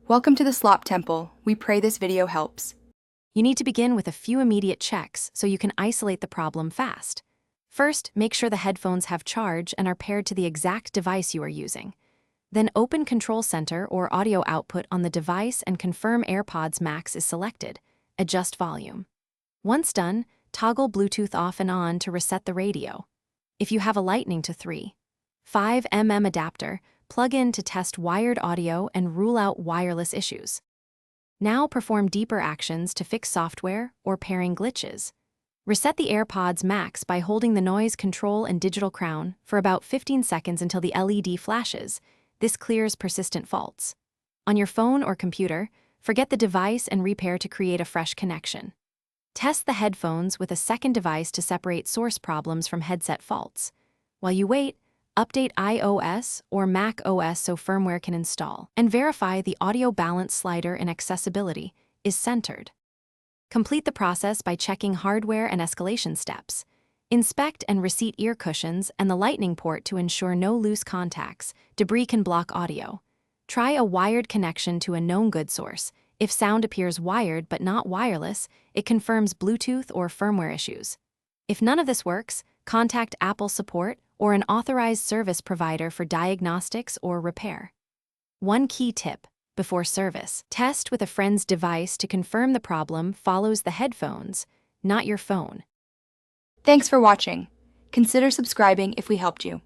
Welcome to the Slop Temple. We pray this video helps. You need to begin with a few immediate checks so you can isolate the problem fast. First, make sure the headphones have charge and are paired to the exact device you are using. Then open Control Center or audio output on the device and confirm AirPods Max is selected. Adjust volume. Once done, toggle Bluetooth off and on to reset the radio. If you have a Lightning to 3.5mm adapter, plug in to test wired audio and rule out wireless issues. Now perform deeper actions to fix software or pairing glitches. Reset the AirPods Max by holding the noise control and digital crown for about 15 seconds until the LED flashes. This clears persistent faults. On your phone or computer, forget the device and repair to create a fresh connection. Test the headphones with a second device to separate source problems from headset faults. While you wait, update iOS or Mac OS so firmware can install, and verify the audio balance slider in accessibility is centered. Complete the process by checking hardware and escalation steps. Inspect and reseat ear cushions and the Lightning port to ensure no loose contacts. Debris can block audio. Try a wired connection to a known good source. If sound appears wired but not wireless, it confirms Bluetooth or firmware issues. If none of this works, contact Apple support or an authorized service provider for diagnostics or repair. One key tip: before service, test with a friend's device to confirm the problem follows the headphones, not your phone. Thanks for watching. Consider subscribing if we helped you.